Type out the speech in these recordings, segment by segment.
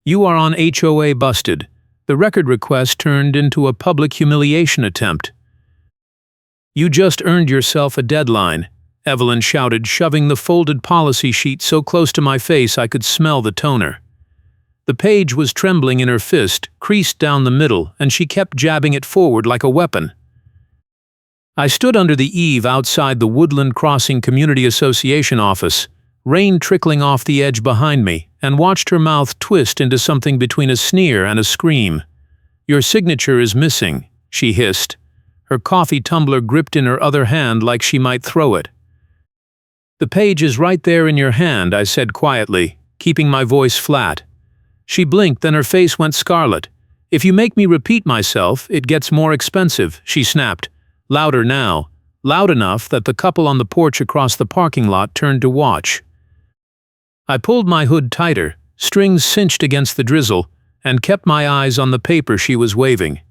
You are on HOA busted. The record request turned into a public humiliation attempt. You just earned yourself a deadline, Evelyn shouted, shoving the folded policy sheet so close to my face I could smell the toner. The page was trembling in her fist, creased down the middle, and she kept jabbing it forward like a weapon. I stood under the eave outside the Woodland Crossing Community Association office, rain trickling off the edge behind me, and watched her mouth twist into something between a sneer and a scream. "Your signature is missing," she hissed, her coffee tumbler gripped in her other hand like she might throw it. "The page is right there in your hand," I said quietly, keeping my voice flat. She blinked, then her face went scarlet. "If you make me repeat myself, it gets more expensive," she snapped, louder now, loud enough that the couple on the porch across the parking lot turned to watch. I pulled my hood tighter, strings cinched against the drizzle, and kept my eyes on the paper she was waving.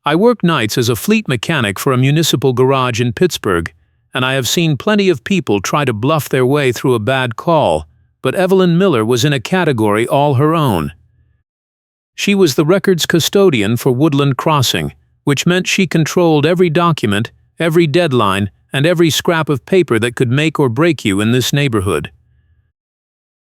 I worked nights as a fleet mechanic for a municipal garage in Pittsburgh, and I have seen plenty of people try to bluff their way through a bad call, but Evelyn Miller was in a category all her own. She was the records custodian for Woodland Crossing, which meant she controlled every document, every deadline, and every scrap of paper that could make or break you in this neighborhood.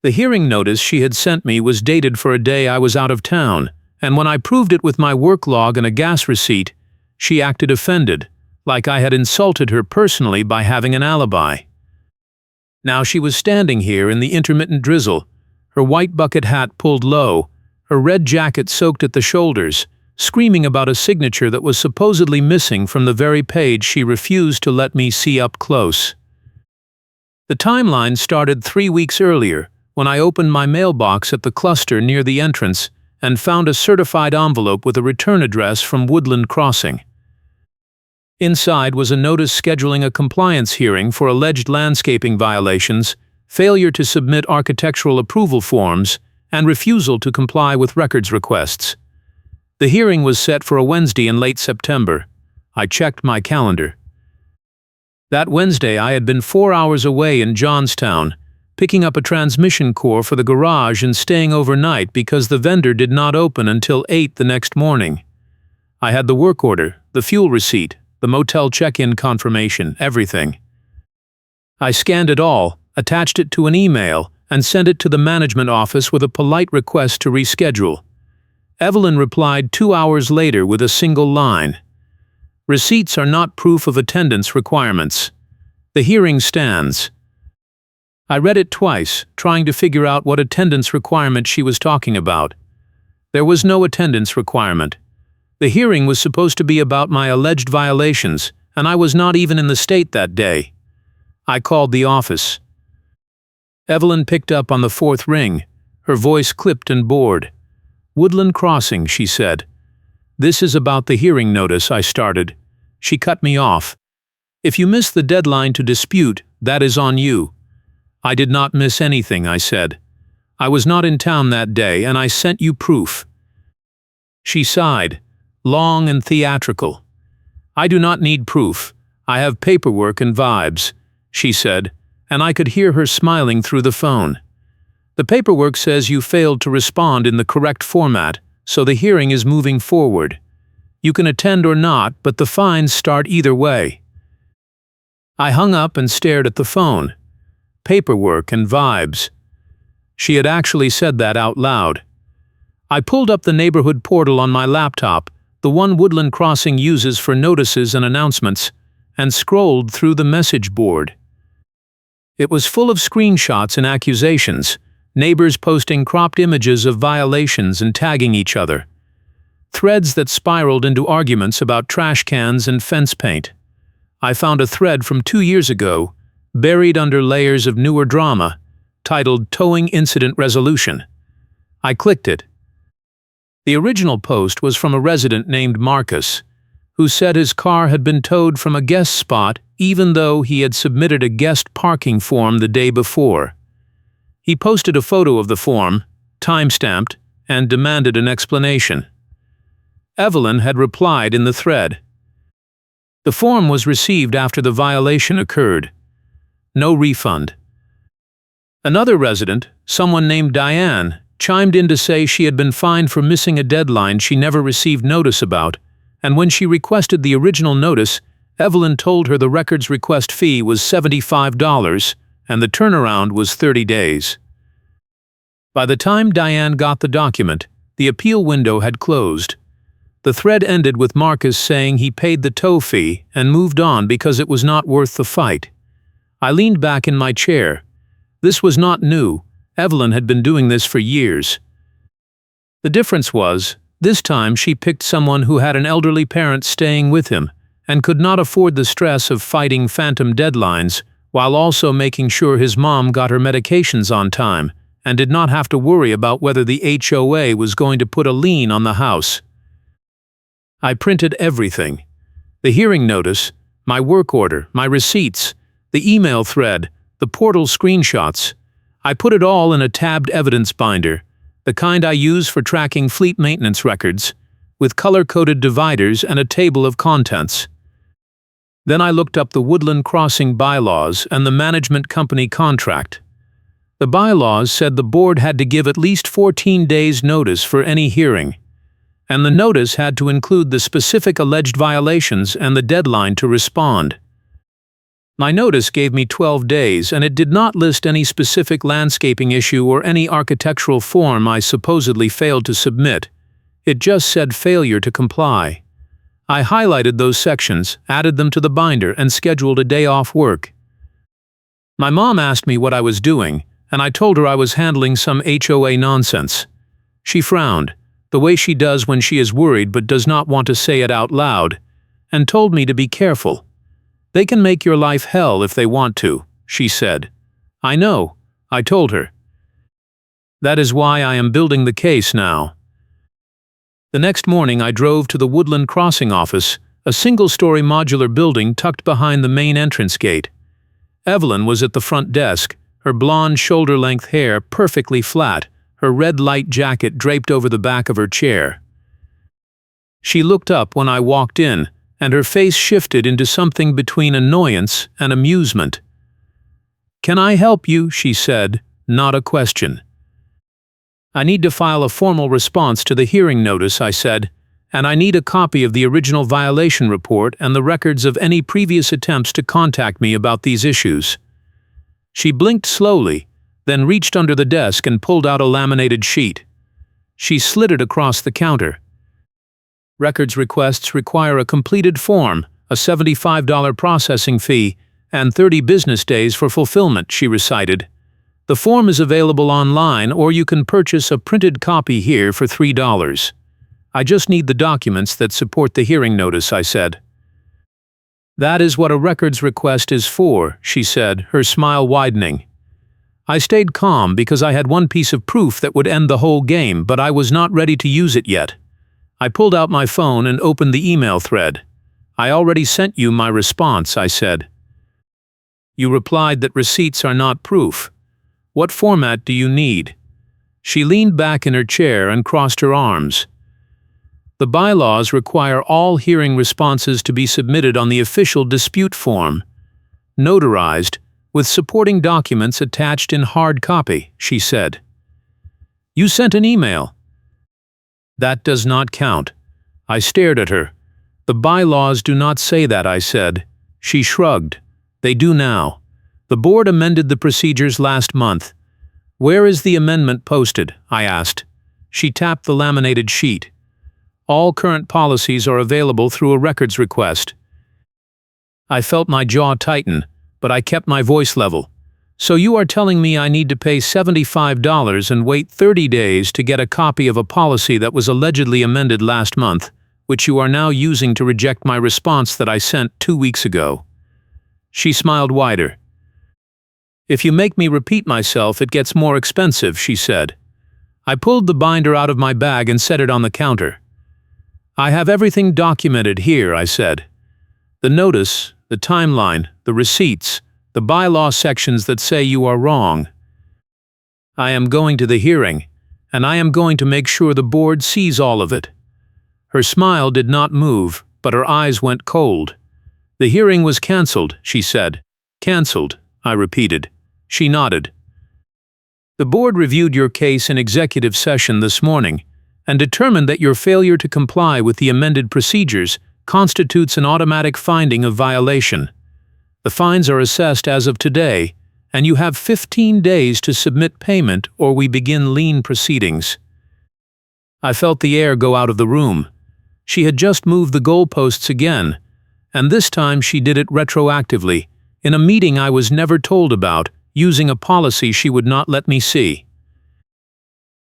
The hearing notice she had sent me was dated for a day I was out of town, and when I proved it with my work log and a gas receipt, she acted offended, like I had insulted her personally by having an alibi. Now she was standing here in the intermittent drizzle, her white bucket hat pulled low, her red jacket soaked at the shoulders, screaming about a signature that was supposedly missing from the very page she refused to let me see up close. The timeline started 3 weeks earlier, when I opened my mailbox at the cluster near the entrance and found a certified envelope with a return address from Woodland Crossing. Inside was a notice scheduling a compliance hearing for alleged landscaping violations, failure to submit architectural approval forms, and refusal to comply with records requests. The hearing was set for a Wednesday in late September. I checked my calendar. That Wednesday I had been 4 hours away in Johnstown, picking up a transmission core for the garage and staying overnight because the vendor did not open until 8 the next morning. I had the work order, the fuel receipt, the motel check-in confirmation, everything. I scanned it all, attached it to an email, and sent it to the management office with a polite request to reschedule. Evelyn replied 2 hours later with a single line. "Receipts are not proof of attendance requirements. The hearing stands." I read it twice, trying to figure out what attendance requirement she was talking about. There was no attendance requirement. The hearing was supposed to be about my alleged violations, and I was not even in the state that day. I called the office. Evelyn picked up on the 4th ring, her voice clipped and bored. "Woodland Crossing," she said. "This is about the hearing notice," I started. She cut me off. "If you miss the deadline to dispute, that is on you." "I did not miss anything," I said. "I was not in town that day, and I sent you proof." She sighed, long and theatrical. "I do not need proof. I have paperwork and vibes," she said, and I could hear her smiling through the phone. "The paperwork says you failed to respond in the correct format, so the hearing is moving forward. You can attend or not, but the fines start either way." I hung up and stared at the phone. Paperwork and vibes. She had actually said that out loud. I pulled up the neighborhood portal on my laptop, the one Woodland Crossing uses for notices and announcements, and scrolled through the message board. It was full of screenshots and accusations, neighbors posting cropped images of violations and tagging each other. Threads that spiraled into arguments about trash cans and fence paint. I found a thread from 2 years ago, buried under layers of newer drama, titled Towing Incident Resolution. I clicked it. The original post was from a resident named Marcus, who said his car had been towed from a guest spot even though he had submitted a guest parking form the day before. He posted a photo of the form, time-stamped, and demanded an explanation. Evelyn had replied in the thread. The form was received after the violation occurred. No refund. Another resident, someone named Diane, chimed in to say she had been fined for missing a deadline she never received notice about, and when she requested the original notice, Evelyn told her the record's request fee was $75 and the turnaround was 30 days. By the time Diane got the document, the appeal window had closed. The thread ended with Marcus saying he paid the tow fee and moved on because it was not worth the fight. I leaned back in my chair. This was not new. Evelyn had been doing this for years. The difference was, this time she picked someone who had an elderly parent staying with him and could not afford the stress of fighting phantom deadlines while also making sure his mom got her medications on time and did not have to worry about whether the HOA was going to put a lien on the house. I printed everything. The hearing notice, my work order, my receipts, the email thread, the portal screenshots. I put it all in a tabbed evidence binder, the kind I use for tracking fleet maintenance records, with color-coded dividers and a table of contents. Then I looked up the Woodland Crossing bylaws and the management company contract. The bylaws said the board had to give at least 14 days' notice for any hearing, and the notice had to include the specific alleged violations and the deadline to respond. My notice gave me 12 days, and it did not list any specific landscaping issue or any architectural form I supposedly failed to submit. It just said failure to comply. I highlighted those sections, added them to the binder, and scheduled a day off work. My mom asked me what I was doing, and I told her I was handling some HOA nonsense. She frowned, the way she does when she is worried but does not want to say it out loud, and told me to be careful. "They can make your life hell if they want to," she said. "I know," I told her. "That is why I am building the case now." The next morning I drove to the Woodland Crossing office, a single-story modular building tucked behind the main entrance gate. Evelyn was at the front desk, her blonde shoulder-length hair perfectly flat, her red light jacket draped over the back of her chair. She looked up when I walked in, and her face shifted into something between annoyance and amusement. "Can I help you?" she said, not a question. "I need to file a formal response to the hearing notice," I said, "and I need a copy of the original violation report and the records of any previous attempts to contact me about these issues." She blinked slowly, then reached under the desk and pulled out a laminated sheet. She slid it across the counter. "Records requests require a completed form, a $75 processing fee, and 30 business days for fulfillment," she recited. "The form is available online, or you can purchase a printed copy here for $3. I just need the documents that support the hearing notice," I said. "That is what a records request is for," she said, her smile widening. I stayed calm because I had one piece of proof that would end the whole game, but I was not ready to use it yet. I pulled out my phone and opened the email thread. "I already sent you my response," I said. "You replied that receipts are not proof. What format do you need?" She leaned back in her chair and crossed her arms. "The bylaws require all hearing responses to be submitted on the official dispute form, notarized, with supporting documents attached in hard copy," she said. "You sent an email." "That does not count." I stared at her. "The bylaws do not say that," I said. She shrugged. "They do now. The board amended the procedures last month." "Where is the amendment posted?" I asked. She tapped the laminated sheet. "All current policies are available through a records request." I felt my jaw tighten, but I kept my voice level. "So you are telling me I need to pay $75 and wait 30 days to get a copy of a policy that was allegedly amended last month, which you are now using to reject my response that I sent 2 weeks ago?" She smiled wider. "If you make me repeat myself, it gets more expensive," she said. I pulled the binder out of my bag and set it on the counter. "I have everything documented here," I said. "The notice, the timeline, the receipts, the bylaw sections that say you are wrong. I am going to the hearing, and I am going to make sure the board sees all of it." Her smile did not move, but her eyes went cold. "The hearing was cancelled," she said. "Cancelled," I repeated. She nodded. The board reviewed your case in executive session this morning and determined that your failure to comply with the amended procedures constitutes an automatic finding of violation. The fines are assessed as of today, and you have 15 days to submit payment or we begin lien proceedings. I felt the air go out of the room. She had just moved the goalposts again, and this time she did it retroactively, in a meeting I was never told about, using a policy she would not let me see.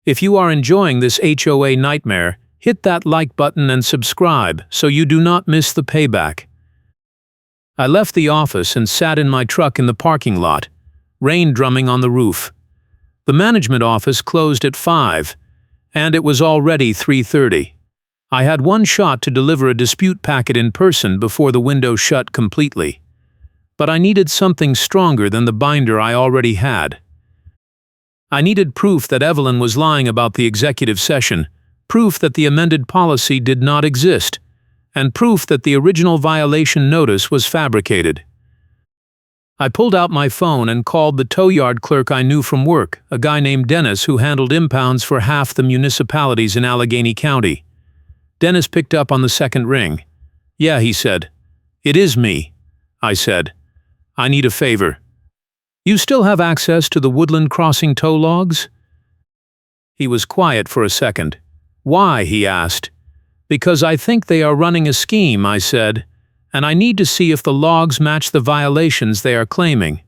If you are enjoying this HOA nightmare, hit that like button and subscribe so you do not miss the payback. I left the office and sat in my truck in the parking lot, rain drumming on the roof. The management office closed at 5, and it was already 3:30. I had one shot to deliver a dispute packet in person before the window shut completely. But I needed something stronger than the binder I already had. I needed proof that Evelyn was lying about the executive session, proof that the amended policy did not exist, and proof that the original violation notice was fabricated. I pulled out my phone and called the tow yard clerk I knew from work, a guy named Dennis who handled impounds for half the municipalities in Allegheny County. Dennis picked up on the second ring. "Yeah," he said. "It is me," I said. "I need a favor. You still have access to the Woodland Crossing tow logs?" He was quiet for a second. "Why?" he asked. "Because I think they are running a scheme," I said, "and I need to see if the logs match the violations they are claiming."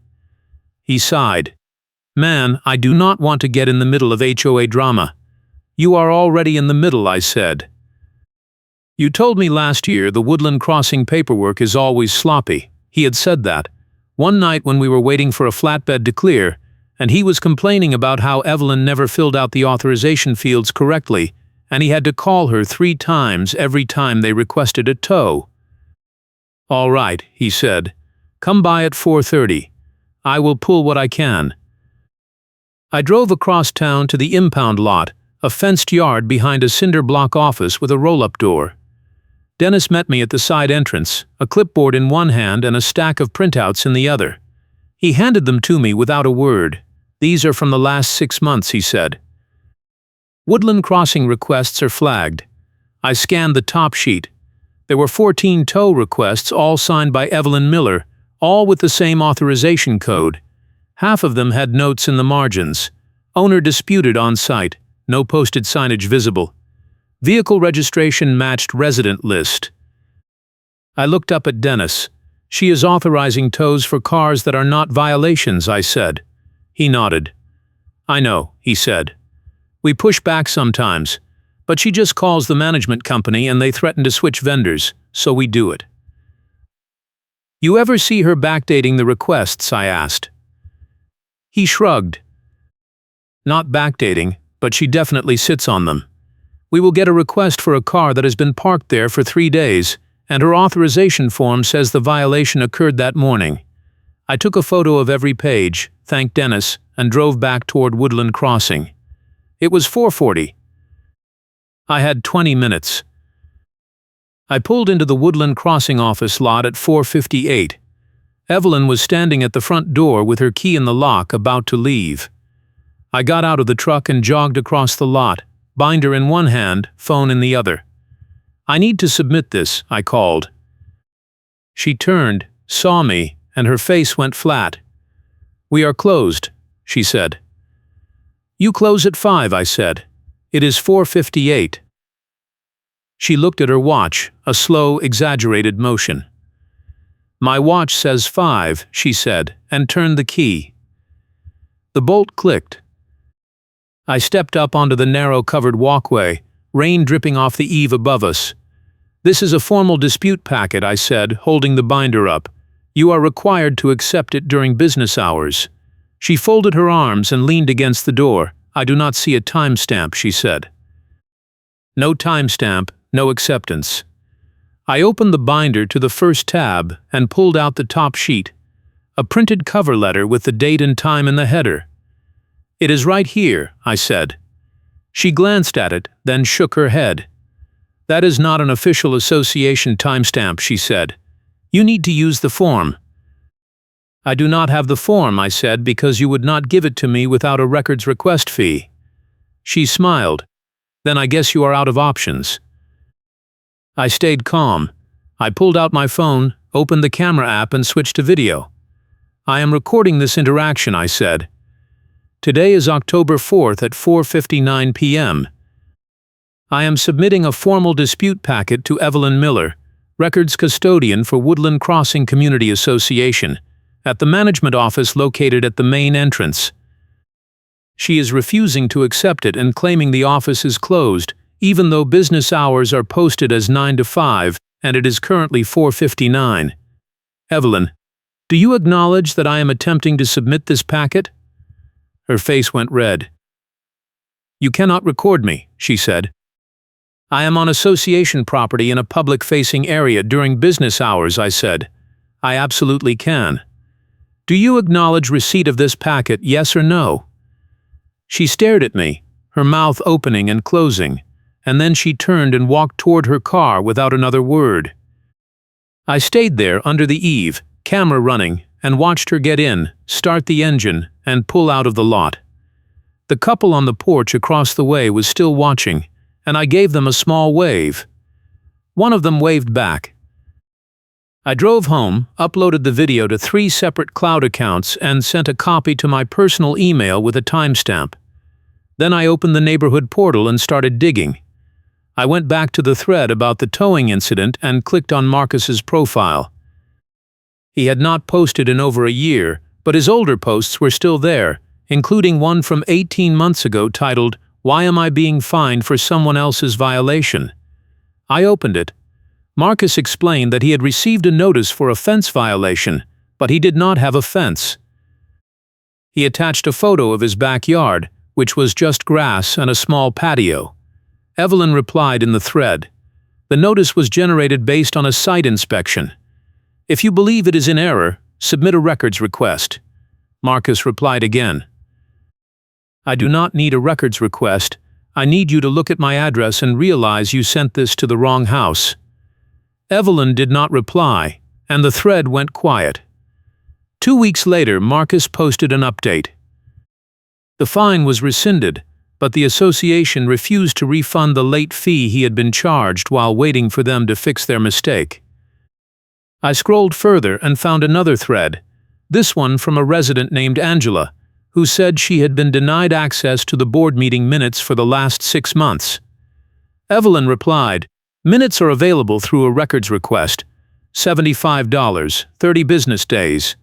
He sighed. "Man, I do not want to get in the middle of HOA drama." "You are already in the middle," I said. "You told me last year the Woodland Crossing paperwork is always sloppy." He had said that. One night when we were waiting for a flatbed to clear, and he was complaining about how Evelyn never filled out the authorization fields correctly, and he had to call her 3 times every time they requested a tow. "All right," he said. "Come by at 4:30. I will pull what I can." I drove across town to the impound lot, a fenced yard behind a cinder block office with a roll-up door. Dennis met me at the side entrance, a clipboard in one hand and a stack of printouts in the other. He handed them to me without a word. "These are from the last 6 months," he said. "Woodland Crossing requests are flagged." I scanned the top sheet. There were 14 tow requests, all signed by Evelyn Miller, all with the same authorization code. Half of them had notes in the margins. Owner disputed on site, no posted signage visible. Vehicle registration matched resident list. I looked up at Dennis. "She is authorizing tows for cars that are not violations," I said. He nodded. "I know," he said. "We push back sometimes, but she just calls the management company and they threaten to switch vendors, so we do it." "You ever see her backdating the requests?" I asked. He shrugged. "Not backdating, but she definitely sits on them. We will get a request for a car that has been parked there for 3 days, and her authorization form says the violation occurred that morning." I took a photo of every page, thanked Dennis, and drove back toward Woodland Crossing. It was 4:40. I had 20 minutes. I pulled into the Woodland Crossing office lot at 4:58. Evelyn was standing at the front door with her key in the lock, about to leave. I got out of the truck and jogged across the lot, binder in one hand, phone in the other. "I need to submit this," I called. She turned, saw me, and her face went flat. "We are closed," she said. "You close at 5, I said. "It is 4:58. She looked at her watch, a slow, exaggerated motion. "My watch says 5, she said, and turned the key. The bolt clicked. I stepped up onto the narrow covered walkway, rain dripping off the eave above us. "This is a formal dispute packet," I said, holding the binder up. "You are required to accept it during business hours." She folded her arms and leaned against the door. "I do not see a timestamp," she said. No timestamp, no acceptance. I opened the binder to the first tab and pulled out the top sheet, a printed cover letter with the date and time in the header. "It is right here," I said. She glanced at it, then shook her head. "That is not an official association timestamp," she said. "You need to use the form." I do not have the form, I said, because you would not give it to me without a records request fee. She smiled. Then I guess you are out of options. I stayed calm. I pulled out my phone, opened the camera app and switched to video. I am recording this interaction, I said. Today is October 4th at 4:59 p.m. I am submitting a formal dispute packet to Evelyn Miller, records custodian for Woodland Crossing Community Association, at the management office located at the main entrance. She is refusing to accept it and claiming the office is closed, even though business hours are posted as 9 to 5 and it is currently 4:59. Evelyn, do you acknowledge that I am attempting to submit this packet? Her face went red. You cannot record me, she said. I am on association property in a public-facing area during business hours, I said. I absolutely can. Do you acknowledge receipt of this packet, yes or no? She stared at me, her mouth opening and closing, and then she turned and walked toward her car without another word. I stayed there under the eave, camera running, and watched her get in, start the engine, and pull out of the lot. The couple on the porch across the way was still watching, and I gave them a small wave. One of them waved back. I drove home, uploaded the video to 3 separate cloud accounts, and sent a copy to my personal email with a timestamp. Then I opened the neighborhood portal and started digging. I went back to the thread about the towing incident and clicked on Marcus's profile. He had not posted in over a year, but his older posts were still there, including one from 18 months ago titled, "Why am I being fined for someone else's violation?" I opened it. Marcus explained that he had received a notice for a fence violation, but he did not have a fence. He attached a photo of his backyard, which was just grass and a small patio. Evelyn replied in the thread. The notice was generated based on a site inspection. If you believe it is in error, submit a records request. Marcus replied again. I do not need a records request. I need you to look at my address and realize you sent this to the wrong house. Evelyn did not reply, and the thread went quiet. 2 weeks later, Marcus posted an update. The fine was rescinded, but the association refused to refund the late fee he had been charged while waiting for them to fix their mistake. I scrolled further and found another thread, this one from a resident named Angela, who said she had been denied access to the board meeting minutes for the last 6 months. Evelyn replied, minutes are available through a records request, $75, 30 business days.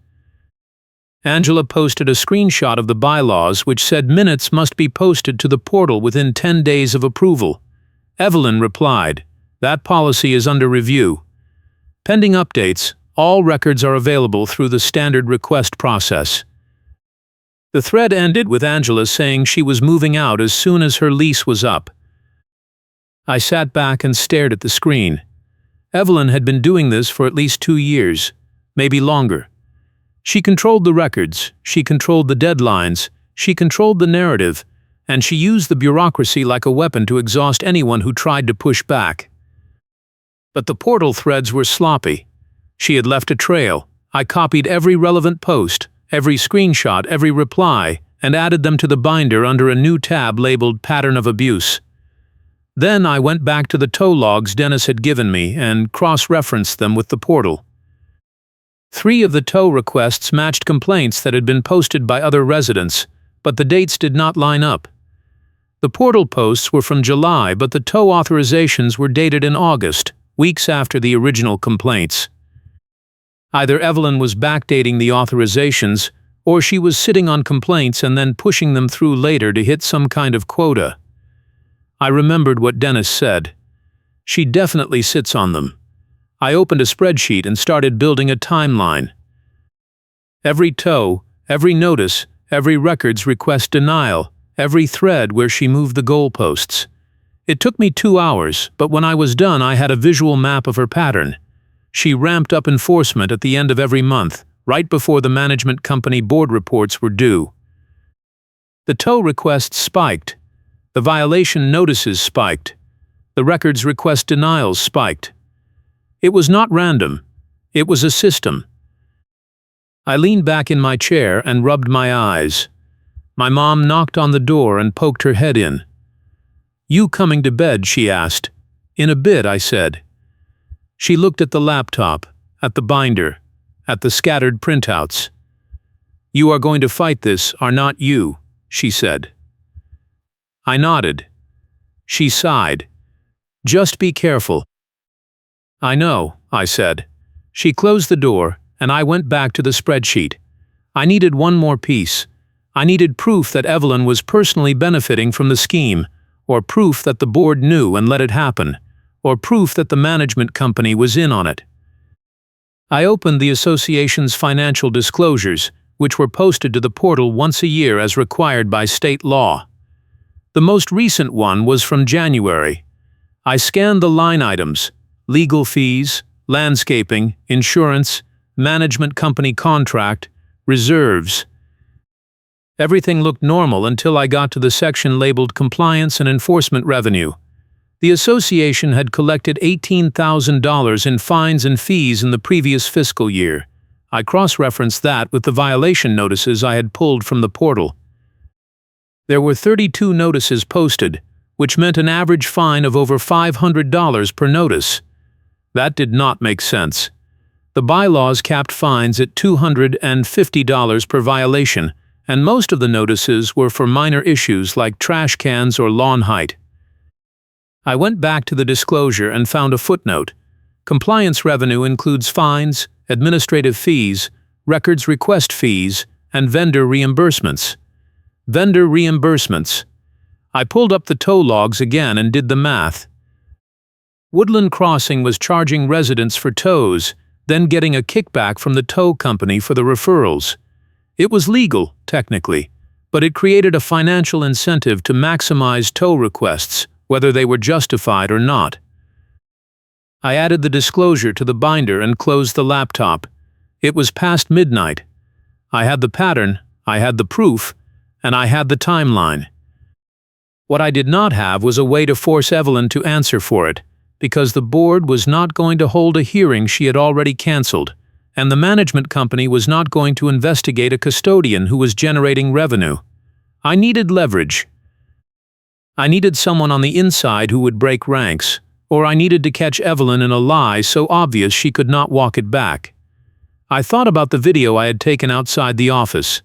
Angela posted a screenshot of the bylaws which said minutes must be posted to the portal within 10 days of approval. Evelyn replied, that policy is under review. Pending updates, all records are available through the standard request process. The thread ended with Angela saying she was moving out as soon as her lease was up. I sat back and stared at the screen. Evelyn had been doing this for at least 2 years, maybe longer. She controlled the records, she controlled the deadlines, she controlled the narrative, and she used the bureaucracy like a weapon to exhaust anyone who tried to push back. But the portal threads were sloppy. She had left a trail. I copied every relevant post, every screenshot, every reply, and added them to the binder under a new tab labeled Pattern of Abuse. Then I went back to the tow logs Dennis had given me and cross-referenced them with the portal. 3 of the tow requests matched complaints that had been posted by other residents, but the dates did not line up. The portal posts were from July, but the tow authorizations were dated in August, weeks after the original complaints. Either Evelyn was backdating the authorizations, or she was sitting on complaints and then pushing them through later to hit some kind of quota. I remembered what Dennis said. She definitely sits on them. I opened a spreadsheet and started building a timeline. Every tow, every notice, every records request denial, every thread where she moved the goalposts. It took me 2 hours, but when I was done I had a visual map of her pattern. She ramped up enforcement at the end of every month, right before the management company board reports were due. The tow requests spiked. The violation notices spiked. The records request denials spiked. It was not random. It was a system. I leaned back in my chair and rubbed my eyes. My mom knocked on the door and poked her head in. "You coming to bed?" she asked. "In a bit," I said. She looked at the laptop, at the binder, at the scattered printouts. "You are going to fight this, are not you?" she said. I nodded. She sighed. "Just be careful." "I know," I said. She closed the door, and I went back to the spreadsheet. I needed one more piece. I needed proof that Evelyn was personally benefiting from the scheme, or proof that the board knew and let it happen, or proof that the management company was in on it. I opened the association's financial disclosures, which were posted to the portal once a year as required by state law. The most recent one was from January. I scanned the line items: legal fees, landscaping, insurance, management company contract, reserves. Everything looked normal until I got to the section labeled Compliance and Enforcement Revenue. The association had collected $18,000 in fines and fees in the previous fiscal year. I cross-referenced that with the violation notices I had pulled from the portal. There were 32 notices posted, which meant an average fine of over $500 per notice. That did not make sense. The bylaws capped fines at $250 per violation, and most of the notices were for minor issues like trash cans or lawn height. I went back to the disclosure and found a footnote. Compliance revenue includes fines, administrative fees, records request fees, and vendor reimbursements. Vendor reimbursements. I pulled up the tow logs again and did the math. Woodland Crossing was charging residents for tows, then getting a kickback from the tow company for the referrals. It was legal, technically, but it created a financial incentive to maximize tow requests, whether they were justified or not. I added the disclosure to the binder and closed the laptop. It was past midnight. I had the pattern, I had the proof, and I had the timeline. What I did not have was a way to force Evelyn to answer for it, because the board was not going to hold a hearing she had already canceled, and the management company was not going to investigate a custodian who was generating revenue. I needed leverage. I needed someone on the inside who would break ranks, or I needed to catch Evelyn in a lie so obvious she could not walk it back. I thought about the video I had taken outside the office.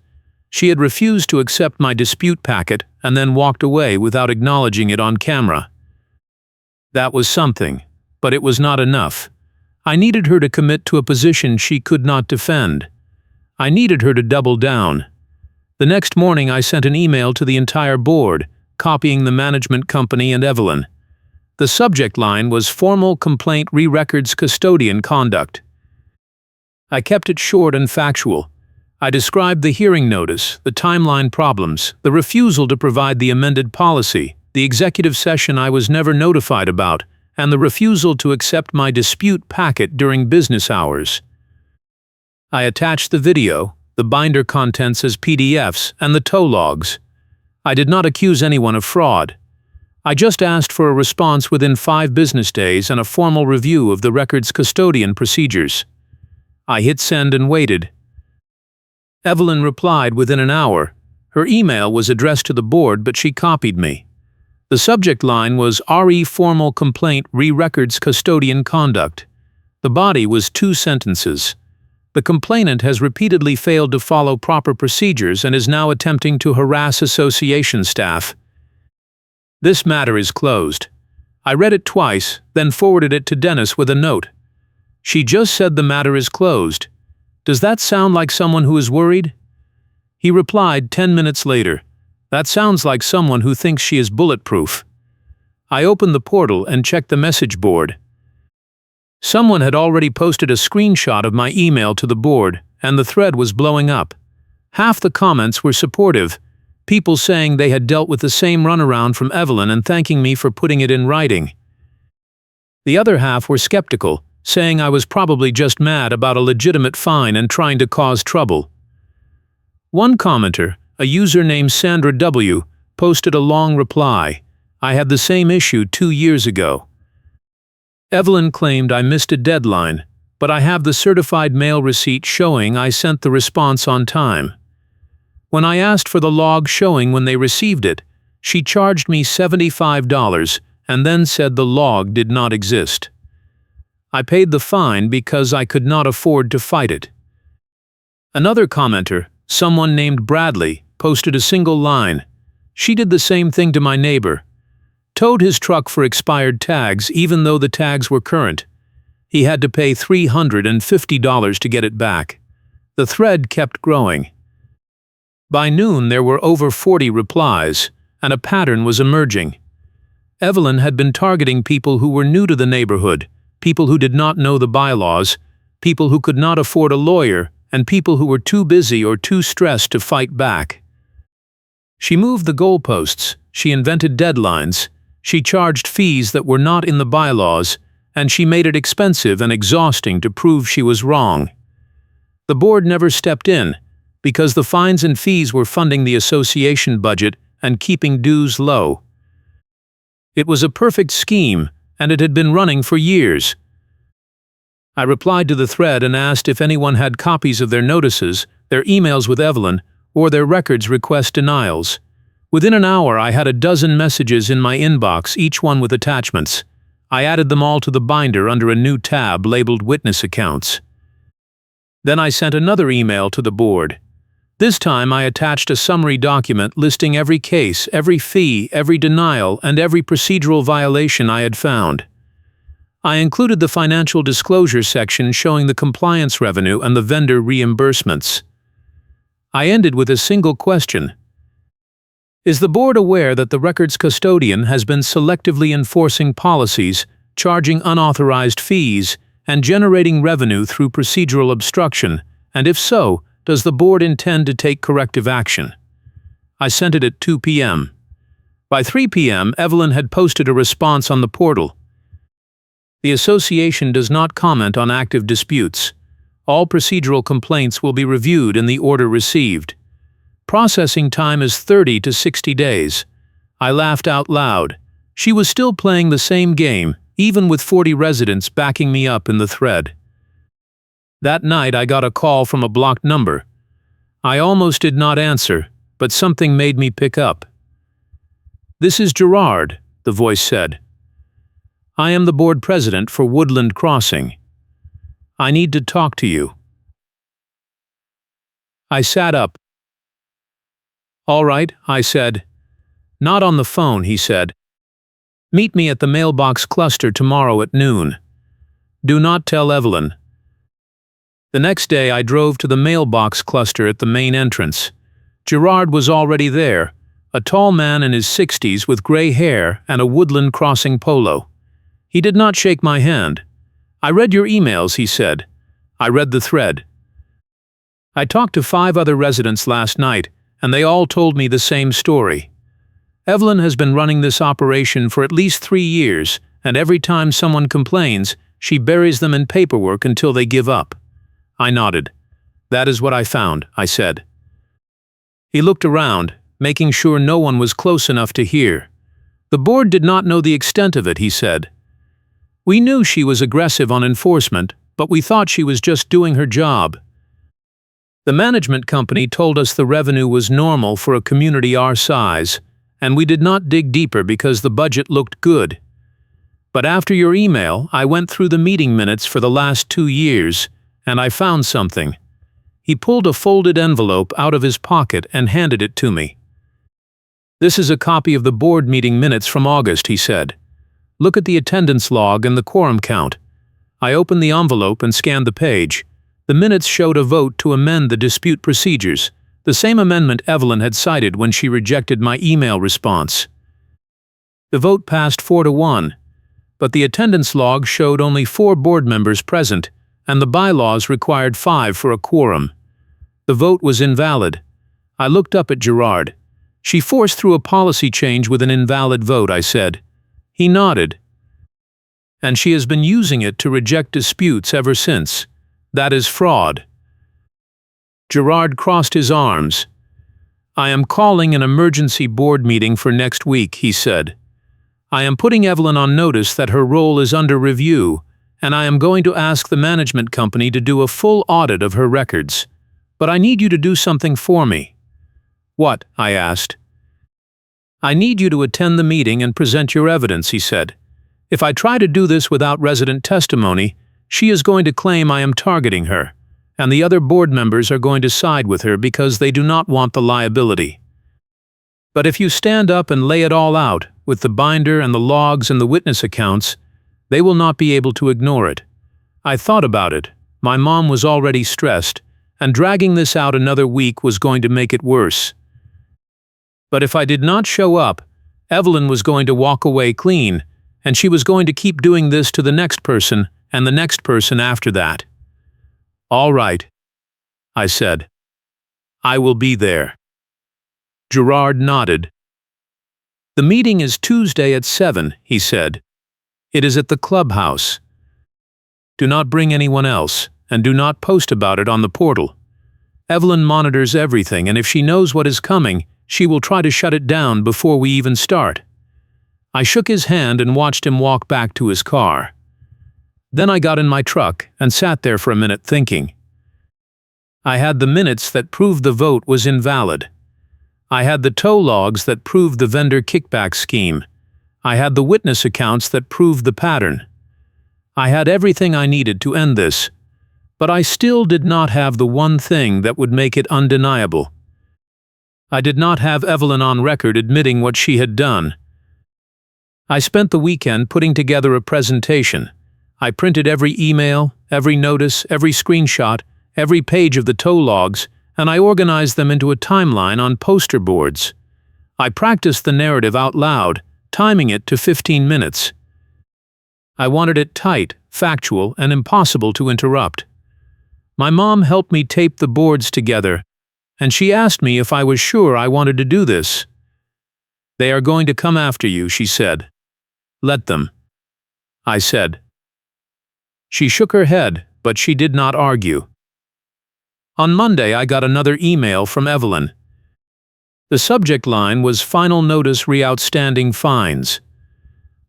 She had refused to accept my dispute packet and then walked away without acknowledging it on camera. That was something, but it was not enough. I needed her to commit to a position she could not defend. I needed her to double down. The next morning I sent an email to the entire board, copying the management company and Evelyn. The subject line was Formal Complaint Re-Records Custodian Conduct. I kept it short and factual. I described the hearing notice, the timeline problems, the refusal to provide the amended policy, the executive session I was never notified about, and the refusal to accept my dispute packet during business hours. I attached the video, the binder contents as PDFs, and the tow logs. I did not accuse anyone of fraud. I just asked for a response within 5 business days and a formal review of the record's custodian procedures. I hit send and waited. Evelyn replied within an hour. Her email was addressed to the board, but she copied me. The subject line was RE Formal Complaint Re-Records Custodian Conduct. The body was 2 sentences. The complainant has repeatedly failed to follow proper procedures and is now attempting to harass association staff. This matter is closed. I read it twice, then forwarded it to Dennis with a note. She just said the matter is closed. Does that sound like someone who is worried? He replied 10 minutes later. That sounds like someone who thinks she is bulletproof. I opened the portal and checked the message board. Someone had already posted a screenshot of my email to the board, and the thread was blowing up. Half the comments were supportive, people saying they had dealt with the same runaround from Evelyn and thanking me for putting it in writing. The other half were skeptical, saying I was probably just mad about a legitimate fine and trying to cause trouble. One commenter, a user named Sandra W., posted a long reply. I had the same issue 2 years ago. Evelyn claimed I missed a deadline, but I have the certified mail receipt showing I sent the response on time. When I asked for the log showing when they received it, she charged me $75 and then said the log did not exist. I paid the fine because I could not afford to fight it. Another commenter, someone named Bradley, posted a single line. She did the same thing to my neighbor. Towed his truck for expired tags even though the tags were current. He had to pay $350 to get it back. The thread kept growing. By noon there were over 40 replies, and a pattern was emerging. Evelyn had been targeting people who were new to the neighborhood, people who did not know the bylaws, people who could not afford a lawyer, and people who were too busy or too stressed to fight back. She moved the goalposts, she invented deadlines, she charged fees that were not in the bylaws, and she made it expensive and exhausting to prove she was wrong. The board never stepped in, because the fines and fees were funding the association budget and keeping dues low. It was a perfect scheme, and it had been running for years. I replied to the thread and asked if anyone had copies of their notices, their emails with Evelyn, or their records request denials. Within an hour I had a dozen messages in my inbox, each one with attachments. I added them all to the binder under a new tab labeled Witness Accounts. Then I sent another email to the board. This time I attached a summary document listing every case, every fee, every denial, and every procedural violation I had found. I included the financial disclosure section showing the compliance revenue and the vendor reimbursements. I ended with a single question. Is the board aware that the records custodian has been selectively enforcing policies, charging unauthorized fees, and generating revenue through procedural obstruction, and if so, does the board intend to take corrective action? I sent it at 2 p.m. By 3 p.m., Evelyn had posted a response on the portal. The association does not comment on active disputes. All procedural complaints will be reviewed in the order received. Processing time is 30 to 60 days. I laughed out loud. She was still playing the same game, even with 40 residents backing me up in the thread. That night I got a call from a blocked number. I almost did not answer, but something made me pick up. "This is Gerard," the voice said. "I am the board president for Woodland Crossing. I need to talk to you." I sat up. "All right," I said. "Not on the phone," he said. "Meet me at the mailbox cluster tomorrow at noon. Do not tell Evelyn." The next day I drove to the mailbox cluster at the main entrance. Gerard was already there, a tall man in his 60s with gray hair and a Woodland Crossing polo. He did not shake my hand. "I read your emails," he said. I read the thread. "I talked to 5 other residents last night, and they all told me the same story. Evelyn has been running this operation for at least 3 years, and every time someone complains, she buries them in paperwork until they give up." I nodded. "That is what I found," I said. He looked around, making sure no one was close enough to hear. "The board did not know the extent of it," he said. "We knew she was aggressive on enforcement, but we thought she was just doing her job. The management company told us the revenue was normal for a community our size, and we did not dig deeper because the budget looked good. But after your email, I went through the meeting minutes for the last 2 years, and I found something." He pulled a folded envelope out of his pocket and handed it to me. "This is a copy of the board meeting minutes from August," he said. "Look at the attendance log and the quorum count." I opened the envelope and scanned the page. The minutes showed a vote to amend the dispute procedures, the same amendment Evelyn had cited when she rejected my email response. The vote passed 4-1, but the attendance log showed only 4 board members present, and the bylaws required 5 for a quorum. The vote was invalid. I looked up at Gerard. "She forced through a policy change with an invalid vote," I said. He nodded. "And she has been using it to reject disputes ever since. That is fraud." Gerard crossed his arms. "I am calling an emergency board meeting for next week," he said. "I am putting Evelyn on notice that her role is under review, and I am going to ask the management company to do a full audit of her records. But I need you to do something for me." "What?" I asked. "I need you to attend the meeting and present your evidence," he said. "If I try to do this without resident testimony, she is going to claim I am targeting her, and the other board members are going to side with her because they do not want the liability. But if you stand up and lay it all out, with the binder and the logs and the witness accounts, they will not be able to ignore it." I thought about it. My mom was already stressed, and dragging this out another week was going to make it worse. But if I did not show up, Evelyn was going to walk away clean, and she was going to keep doing this to the next person and the next person after that. "All right," I said. "I will be there." Gerard nodded. "The meeting is Tuesday at 7, he said. "It is at the clubhouse. Do not bring anyone else, and do not post about it on the portal. Evelyn monitors everything, and if she knows what is coming, she will try to shut it down before we even start." I shook his hand and watched him walk back to his car. Then I got in my truck and sat there for a minute thinking. I had the minutes that proved the vote was invalid. I had the tow logs that proved the vendor kickback scheme. I had the witness accounts that proved the pattern. I had everything I needed to end this, but I still did not have the one thing that would make it undeniable. I did not have Evelyn on record admitting what she had done. I spent the weekend putting together a presentation. I printed every email, every notice, every screenshot, every page of the tow logs, and I organized them into a timeline on poster boards. I practiced the narrative out loud, timing it to 15 minutes. I wanted it tight, factual, and impossible to interrupt. My mom helped me tape the boards together, and she asked me if I was sure I wanted to do this. "They are going to come after you," she said. "Let them," I said. She shook her head, but she did not argue. On Monday, I got another email from Evelyn. The subject line was "Final Notice Re-Outstanding Fines."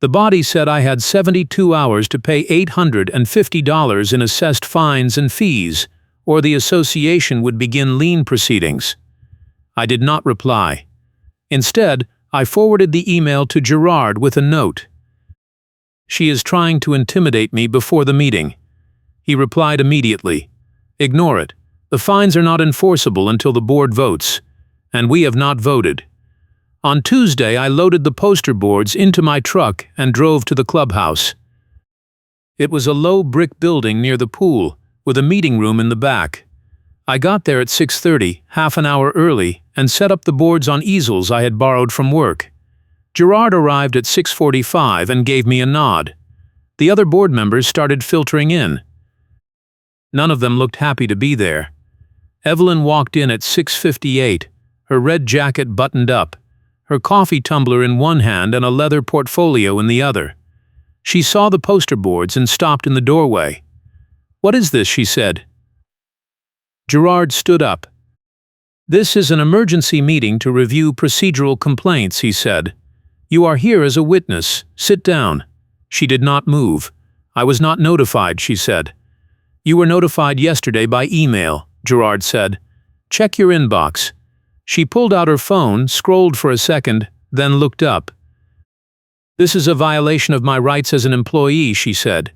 The body said I had 72 hours to pay $850 in assessed fines and fees, or the association would begin lien proceedings. I did not reply. Instead, I forwarded the email to Gerard with a note. "She is trying to intimidate me before the meeting." He replied immediately. "Ignore it. The fines are not enforceable until the board votes, and we have not voted." On Tuesday, I loaded the poster boards into my truck and drove to the clubhouse. It was a low brick building near the pool, with a meeting room in the back. I got there at 6:30, half an hour early, and set up the boards on easels I had borrowed from work. Gerard arrived at 6:45 and gave me a nod. The other board members started filtering in. None of them looked happy to be there. Evelyn walked in at 6:58, her red jacket buttoned up, her coffee tumbler in one hand and a leather portfolio in the other. She saw the poster boards and stopped in the doorway. "What is this?" she said. Gerard stood up. "This is an emergency meeting to review procedural complaints," he said. "You are here as a witness. Sit down." She did not move. "I was not notified," she said. "You were notified yesterday by email," Gerard said. "Check your inbox." She pulled out her phone, scrolled for a second, then looked up. "This is a violation of my rights as an employee," she said.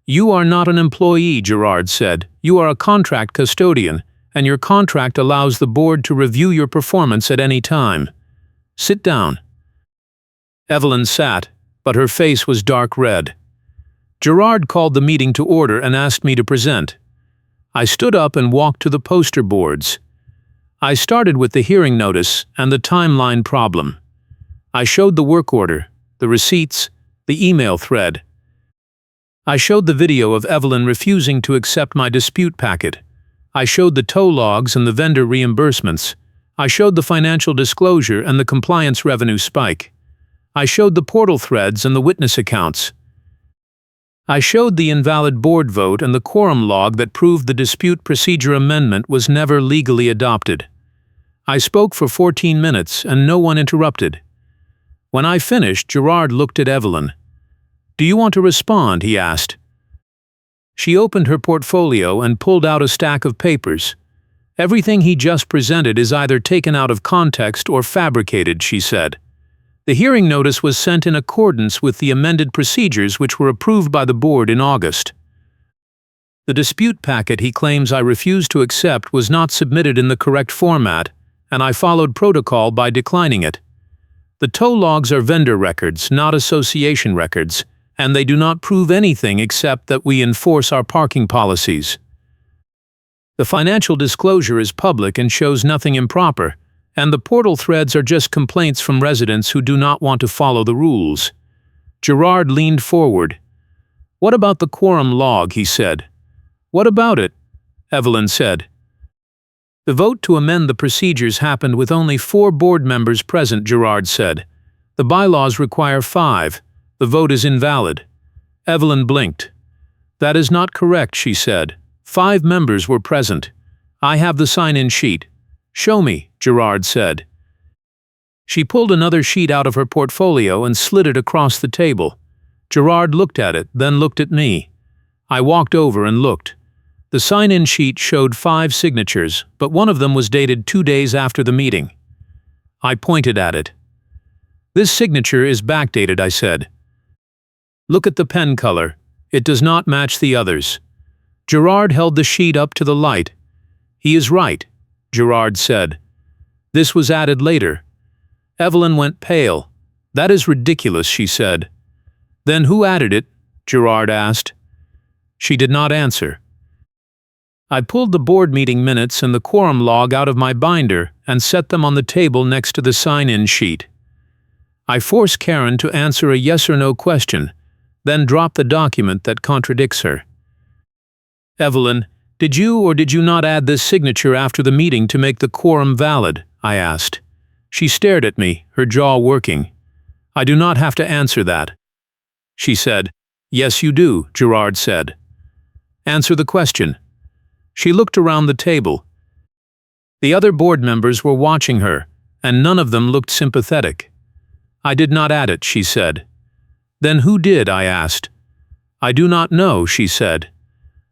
"You are not an employee," Gerard said. "You are a contract custodian, and your contract allows the board to review your performance at any time. Sit down." Evelyn sat, but her face was dark red. Gerard called the meeting to order and asked me to present. I stood up and walked to the poster boards. I started with the hearing notice and the timeline problem. I showed the work order, the receipts, the email thread. I showed the video of Evelyn refusing to accept my dispute packet. I showed the tow logs and the vendor reimbursements. I showed the financial disclosure and the compliance revenue spike. I showed the portal threads and the witness accounts. I showed the invalid board vote and the quorum log that proved the dispute procedure amendment was never legally adopted. I spoke for 14 minutes and no one interrupted. When I finished, Gerard looked at Evelyn. "Do you want to respond?" he asked. She opened her portfolio and pulled out a stack of papers. Everything he just presented is either taken out of context or fabricated, she said. The hearing notice was sent in accordance with the amended procedures which were approved by the board in August. The dispute packet he claims I refused to accept was not submitted in the correct format, and I followed protocol by declining it. The tow logs are vendor records, not association records, and they do not prove anything except that we enforce our parking policies. The financial disclosure is public and shows nothing improper, and the portal threads are just complaints from residents who do not want to follow the rules. Gerard leaned forward. "What about the quorum log?" he said. "What about it?" Evelyn said. "The vote to amend the procedures happened with only 4 board members present," Gerard said. "The bylaws require 5. The vote is invalid." Evelyn blinked. "That is not correct," she said. 5 members were present. "I have the sign-in sheet." "Show me," Gerard said. She pulled another sheet out of her portfolio and slid it across the table. Gerard looked at it, then looked at me. I walked over and looked. The sign-in sheet showed 5 signatures, but one of them was dated 2 days after the meeting. I pointed at it. "This signature is backdated," I said. "Look at the pen color. It does not match the others." Gerard held the sheet up to the light. "He is right," Gerard said. "This was added later." Evelyn went pale. "That is ridiculous," she said. "Then who added it?" Gerard asked. She did not answer. I pulled the board meeting minutes and the quorum log out of my binder and set them on the table next to the sign-in sheet. I forced Karen to answer a yes or no question, then drop the document that contradicts her. "Evelyn, did you or did you not add this signature after the meeting to make the quorum valid?" I asked. She stared at me, her jaw working. "I do not have to answer that." She said. "Yes, you do," Gerard said. "Answer the question." She looked around the table. The other board members were watching her, and none of them looked sympathetic. "I did not add it," she said. "Then who did?" I asked. "I do not know," she said.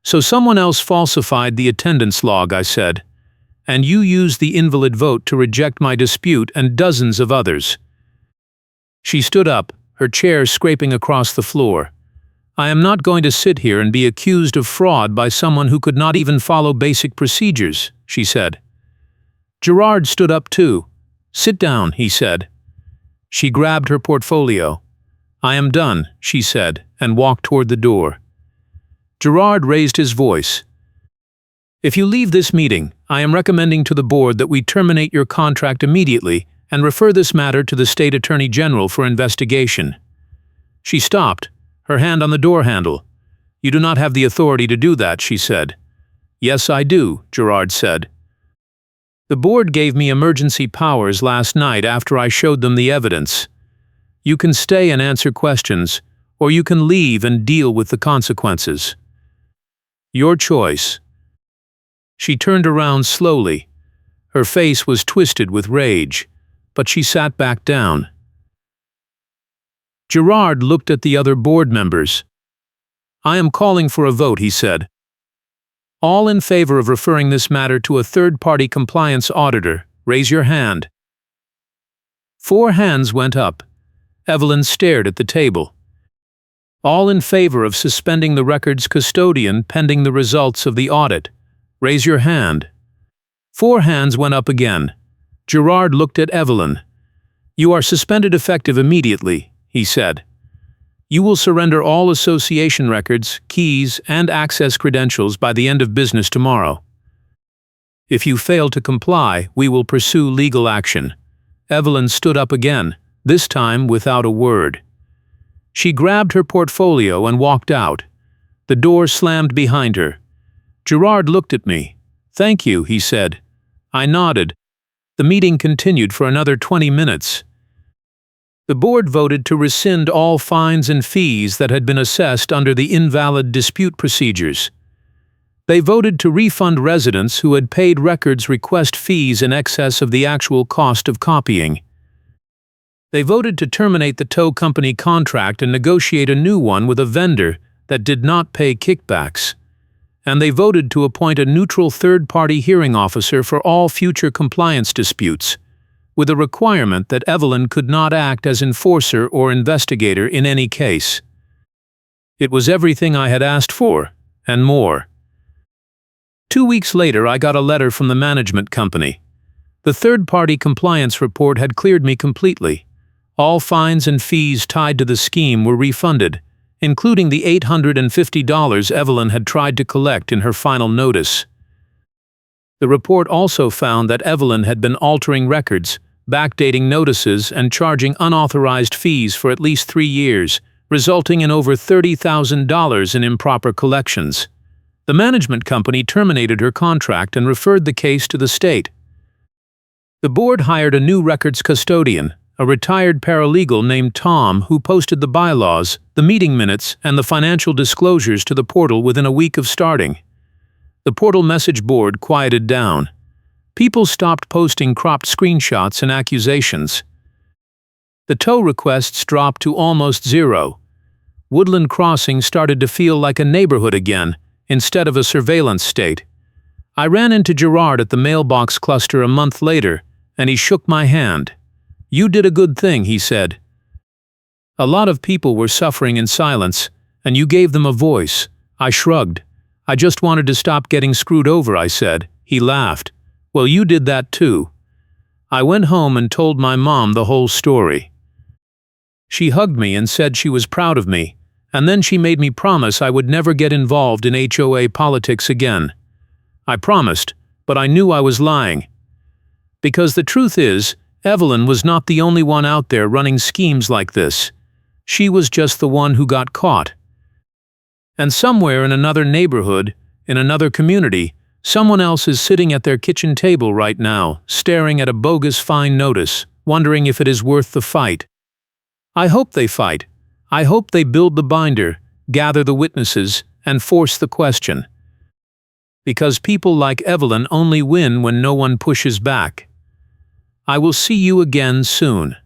"So someone else falsified the attendance log," I said. "And you used the invalid vote to reject my dispute and dozens of others." She stood up, her chair scraping across the floor. "I am not going to sit here and be accused of fraud by someone who could not even follow basic procedures," she said. Gerard stood up too. "Sit down," he said. She grabbed her portfolio. "I am done," she said, and walked toward the door. Gerard raised his voice. "If you leave this meeting, I am recommending to the board that we terminate your contract immediately and refer this matter to the State Attorney General for investigation." She stopped, her hand on the door handle. "You do not have the authority to do that," she said. "Yes, I do," Gerard said. "The board gave me emergency powers last night after I showed them the evidence. You can stay and answer questions, or you can leave and deal with the consequences. Your choice." She turned around slowly. Her face was twisted with rage, but she sat back down. Gerard looked at the other board members. "I am calling for a vote," he said. "All in favor of referring this matter to a third-party compliance auditor, raise your hand." 4 hands went up. Evelyn stared at the table. "All in favor of suspending the record's custodian pending the results of the audit, raise your hand." 4 hands went up again. Gerard looked at Evelyn. "You are suspended effective immediately," he said. "You will surrender all association records, keys, and access credentials by the end of business tomorrow. If you fail to comply, we will pursue legal action." Evelyn stood up again, this time without a word. She grabbed her portfolio and walked out. The door slammed behind her. Gerard looked at me. "Thank you," he said. I nodded. The meeting continued for another 20 minutes. The board voted to rescind all fines and fees that had been assessed under the invalid dispute procedures. They voted to refund residents who had paid records request fees in excess of the actual cost of copying. They voted to terminate the tow company contract and negotiate a new one with a vendor that did not pay kickbacks. And they voted to appoint a neutral third-party hearing officer for all future compliance disputes, with a requirement that Evelyn could not act as enforcer or investigator in any case. It was everything I had asked for, and more. 2 weeks later, I got a letter from the management company. The third-party compliance report had cleared me completely. All fines and fees tied to the scheme were refunded, including the $850 Evelyn had tried to collect in her final notice. The report also found that Evelyn had been altering records, backdating notices, and charging unauthorized fees for at least 3 years, resulting in over $30,000 in improper collections. The management company terminated her contract and referred the case to the state. The board hired a new records custodian, a retired paralegal named Tom, who posted the bylaws, the meeting minutes, and the financial disclosures to the portal within a week of starting. The portal message board quieted down. People stopped posting cropped screenshots and accusations. The tow requests dropped to almost zero. Woodland Crossing started to feel like a neighborhood again, instead of a surveillance state. I ran into Gerard at the mailbox cluster a month later, and he shook my hand. "You did a good thing," he said. "A lot of people were suffering in silence, and you gave them a voice." I shrugged. "I just wanted to stop getting screwed over," I said. He laughed. "Well, you did that too." I went home and told my mom the whole story. She hugged me and said she was proud of me, and then she made me promise I would never get involved in HOA politics again. I promised, but I knew I was lying. Because the truth is, Evelyn was not the only one out there running schemes like this. She was just the one who got caught. And somewhere in another neighborhood, in another community, someone else is sitting at their kitchen table right now, staring at a bogus fine notice, wondering if it is worth the fight. I hope they fight. I hope they build the binder, gather the witnesses, and force the question. Because people like Evelyn only win when no one pushes back. I will see you again soon.